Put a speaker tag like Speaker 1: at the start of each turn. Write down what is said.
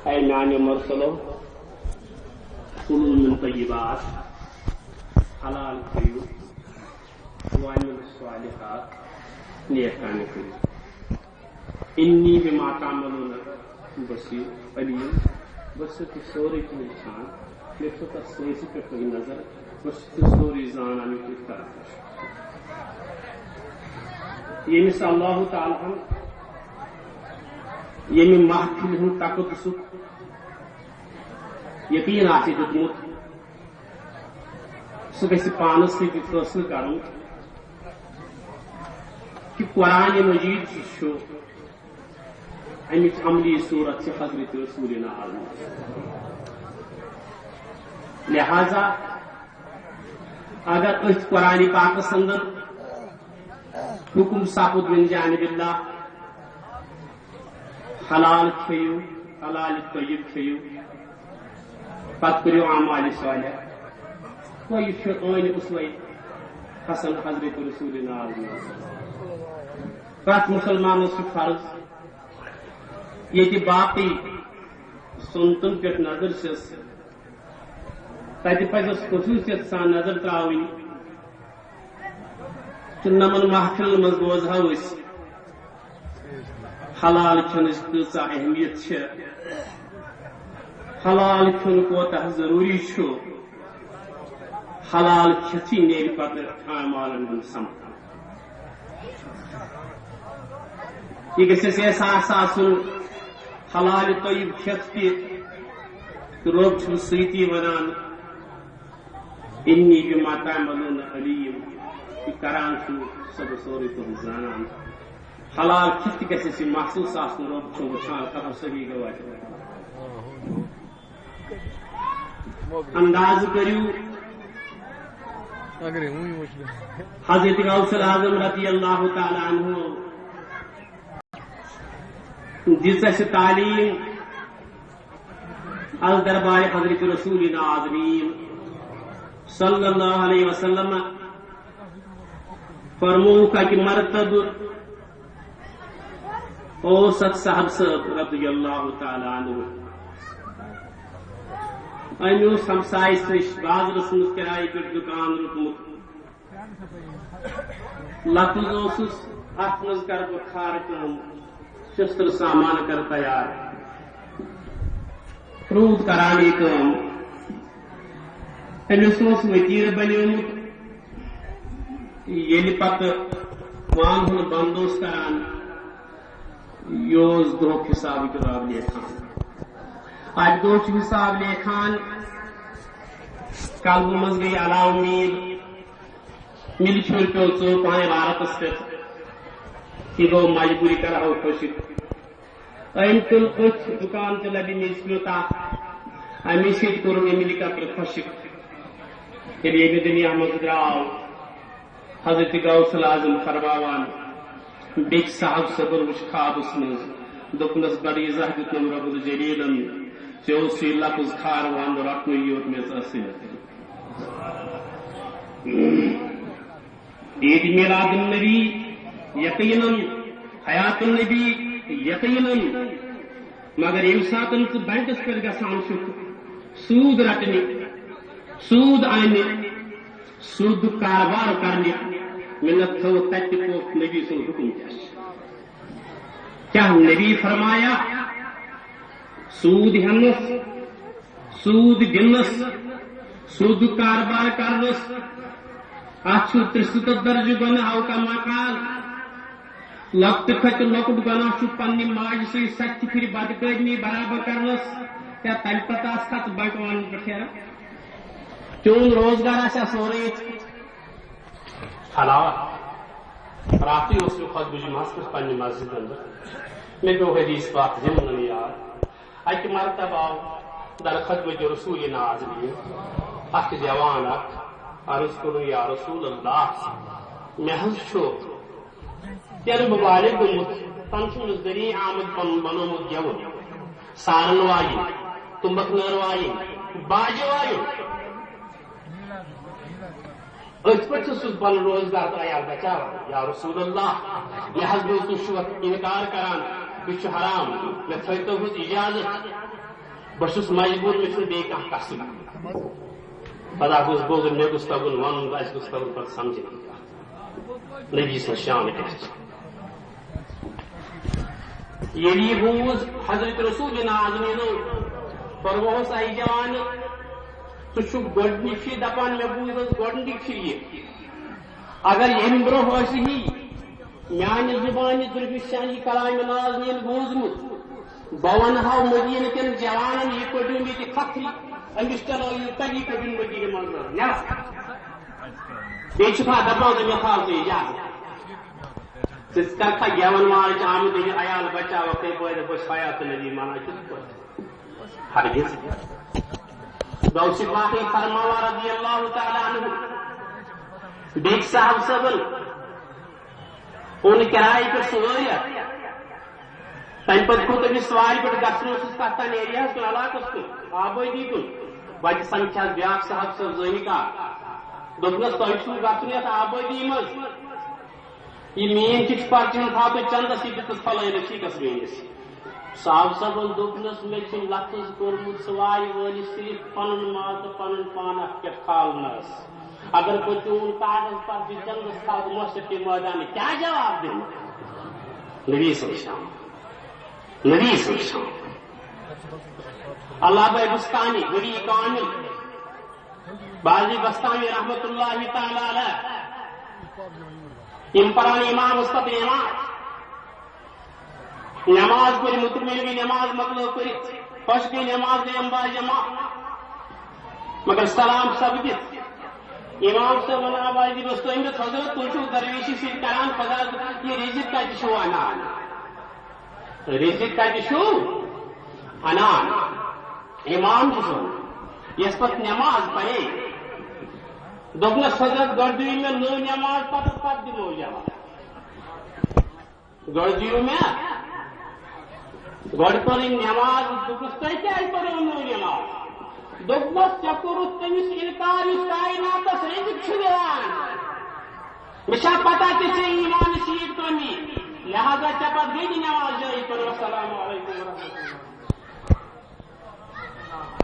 Speaker 1: اے میانہ مرسلو کلوا من طیبات حلال کھیو وعملوا الصالحات نیک کامہ کٔرِو انی بما تعملون بصیر علیم بہٕ چھُس تُہۍ سورُے کینٛہہ وٕچھان مےٚ چھُ تتھ سٲرسٕے پٮ۪ٹھ تُہۍ نظر بہٕ چھُس تُہۍ سورُے زانان یہِ تُہۍ کران چھِو ییٚمِس اللہ تعالیٰ ہن ییٚمہِ محفِلہِ ہُنٛد تقدسُک یقیٖن آسہِ دیُتمُت سُہ گژھِ پانس سۭتۍ فٲصلہٕ کرُن کہ قرآن مجید چھُ امِچ عملی صورت چھِ حضرت رسولنا لہذا اگر أتھۍ قرآن پاکس اندر حکم سپُد من جانب اللہ حلال کھیو حلال طیب کھیو پتہٕ کٔرِو اعمال صالح تو یہ چھُ عٲنہِ اُسوے حسن حضرت رسولنا پرٛٮ۪تھ مُسلمانس چھُ فرض ییٚتہِ باقٕے سُنتن پٮ۪ٹھ نظر چھس تتہِ پزٮ۪س خصوٗصیت سان نظر ترٛاوٕنۍ تہٕ نمن محفلن منٛز بوزہو أسۍ حلال کھٮ۪نٕچ کۭژاہ اہمیت چھِ حلال کھیوٚن کوتاہ ضروٗری چھُ حلال کھٮ۪تھٕے نیرِ پتہٕ اعمالن ہُنٛد سمکھان یہ گژھِ اَسہِ احساس آسُن حلال طیب کھٮ۪تھ تہِ تہٕ رۄب چھُ سۭتی ونان انی بما تعملون علیم یہ کران چھُ سۄ بہٕ سورُے تُہُنٛد زانان حلال کھٮ۪تھ تہِ گژھِ اَسہِ محسوٗس آسُن رۄب چھُ وٕچھان کتھ صحیح گواہ انداز کٔرِو حضرت غوث العظم رضی اللہ تعالیٰ عنہ دِژ اَسہِ تعلیٖم از دربار حضرت رسولنا عظیم صلی اللہ علیہ وسلم فرموک اکہِ مرتبہ اوس اکھ صاحب صٲب رضی اللہ تعالیٰ عنہ أمۍ اوس ہمسایس نِش بازرس منٛز کِرایہِ پٮ۪ٹھ دُکان روٚٹمُت لفظ اوسُس اتھ منٛز کرٕ بہٕ کھارٕ کٲم شستر سامان کر تیار روٗد کران یہِ کٲم أمِس اوس ؤتیٖرٕ بنیومُت ییٚلہِ پتہٕ پانہٕ ہُنٛد بنٛد اوس کران یہِ اوس دۄہُک حساب کِتاب لیکھان اکہِ دۄہ چھُ حساب لیکھان قلبہٕ منٛز گٔیہِ علاو میٖل مِلہِ چھُر پیوٚو ژوٚر پانہٕ عبارتس پٮ۪ٹھ یہ گو مجبوری کرو خۄشِک أمۍ تُل أتھۍ دُکان تہِ لبہِ میٚژ پیوٗتاہ اَمی سۭتۍ کوٚرُن ییٚمہِ قطرٕ خۄشِک ییٚلہِ ییٚمہِ دُنیا منٛز درٛاو حضرت غوث العظم فرماوان بیٚکہِ صاحب صبر وٕچھ خابس منٛز دوٚپنس بڑٕ یٖژاہ دیُتنم رۄب الجلیٖلن ژےٚ اوسُے لفظ کھارون رٹنُے یوت میٚژ ٲسٕے عید میلاد النبی یقیناً حیات النبی یقیناً مگر ییٚمہِ ساتہٕ ژٕ بینکس پٮ۪ٹھ گژھان چھُکھ سوٗد رٹنہِ سوٗد انہِ سوٗدُک کاربار کرنہِ مِنت تھٲوٕتھ تتہِ تہِ پوٚک نبی سُنٛد حُکم کیٛاہ نبی فرمایا سوٗد ہٮ۪نس سوٗد دِنس سوٗدُک کاربار کرنس اتھ چھُ 73 درجہٕ گۄناہ اوکما کال لۄکٹہِ کھۄتہٕ لۄکُٹ گۄناہ چھُ پننہِ ماجہِ سۭتۍ 7 پھِرِ بدکٲرنی برابر کرنس کیٛاہ تمہِ پتہٕ آسہِ کتھ بنٹوانس پٮ۪ٹھ پھیران چون روزگار آسیا سورُے حلال راتٕے اوس مےٚ خۄطبہٕ جُمعس پٮ۪ٹھ پننہِ مسجد اندر مےٚ پیوٚو حدیث پاک ضمنن یاد اکہِ مرتبہ آو در خدمت رسولنا عظیم اکھ جوان اکھ عرض کوٚرُن یا رسول اللہ مےٚ حظ چھُ تیٚلہِ بہٕ بالغ گوٚمُت تَنہٕ چھُ مےٚ ذٔریعہٕ آمُت پنُن بنومُت گٮ۪وُن سارن وایِنۍ تُمبکھ نٲر وایِنۍ باجہِ وایُن أتھۍ پٲٹھۍ چھُس پنُن روزگار تیار بچاوان یا رسول اللہ مےٚ حظ بوٗز تُہۍ چھِو اِنکار کران یہِ چھُ حرام مےٚ تھٲیتو حظ اِجازت بہت مجبور مجھے بیٚیہِ کانٛہہ قصد پتہ گوٚژھ بوزُن مےٚ گوٚژھ تگُن وَنُن اَسہِ گوٚژھ تگُن پتہٕ سمجھِنۍ نبی سٕنٛز شان کیٛاہ چھِ ییٚلہِ یہِ بوٗز حضرت رسوٗلنا اعظمیٖنو فرموہس اے جوان ژٕ چھُکھ گۄڈنِچ پھِرِ دپان مےٚ بوٗز حظ گۄڈنِچ پھِرِ یہِ اگر ییٚمہِ برٛونٛہہ ٲسہِ ہی میانہِ زُبانہِ درگٔشان یہِ کلامہِ نازنیٖن بوٗزمُت بہٕ ونہو مدیٖنہٕ کٮ۪ن جوانن یہِ کٔڑِو ییٚتہِ کھکھرِ أمِس چلٲیِو تٔتی کٔڑِن مدیٖنہٕ منٛز نٮ۪بر بیٚیہِ چھُکھا دپان ژٕ مےٚ تھاو ژٕ اِجازت ژٕ کرکھا گٮ۪ون والٕچ آمٕتۍ یہِ عیال بچاوکھ تمہِ پٲٹھۍ بہٕ چھُس حیات نبی منان کِتھ پٲٹھۍ ہرگز غوث پاک فرماوا رضی اللہ تعالیٰ عنہ بیٚیہِ صاحب صٲبن اوٚن کِرایہِ پٮ۪ٹھ سوٲرِتھ تمہِ پتہٕ کھوٚت أمِس سوارِ پٮ۪ٹھ گژھُن اوسُس تتھ تام ایریاہس کُن علاقس کُن آبٲدی کُن وتہِ سمکھیٚس بیٛاکھ صاحب صٲب زٲنہِ کاک دوٚپنس تۄہہِ چھُو گژھُن یتھ آبٲدی منٛز یہِ میٛٲنۍ چِٹھِ پرچہِ تھاو تُہۍ چندس یہِ دِتُس فلٲنۍ رفیٖقس میٛٲنِس صاحب صٲبن دوٚپنس مےٚ چھُ لفظ کوٚرمُت سوارِ وٲلِس صرف پنُن ماز تہٕ پنُن پان اتھ پٮ۪ٹھ کھالنس اگر بہٕ چون کاغذ پرچہِ چندس تھاو مۄشر کے مٲدانہِ کیٛاہ جواب دِمہٕ نبی سٕنٛز شان نبی سٕنٛز شان علامہ بستانی ولی کامل بازی بستانی رحمت اللہ تعالی علیہ یم پران امام استاد نماز نماز پڑھ مطمئن گئی نماز مطلب کر خوش گئی نماز گئی با جماعت مگر سلام سپدت امام صاحب ونان بازی بستانی حضرت تُہۍ چھِو درویشی سۭتۍ کران خدا یہ رزق کتہِ چھُو انان رزق کتہِ چھُو انان امام چھُ یس پتہٕ نماز پرے دوٚپنس حضرت گۄڈٕ دِیِو مےٚ نٔو نماز پتہٕ دِمو جواب گۄڈٕ دِیِو مےٚ گۄڈٕ پٔرٕنۍ نماز دوٚپُس تۄہہِ کیٛازِ پٔرٕو نٔو نماز دوٚپنس ژےٚ کوٚرُتھ تٔمِس اِنکار یُس کایناتس رزق چھُ دِوان مےٚ چھا پتہ ژےٚ چھے ایٖمانٕچ شیٖٹ کٔمی لہذا ژےٚ پتہٕ گٔے نہٕ نماز جٲری پٔرِو السلام علیکم ورحمتہ اللہ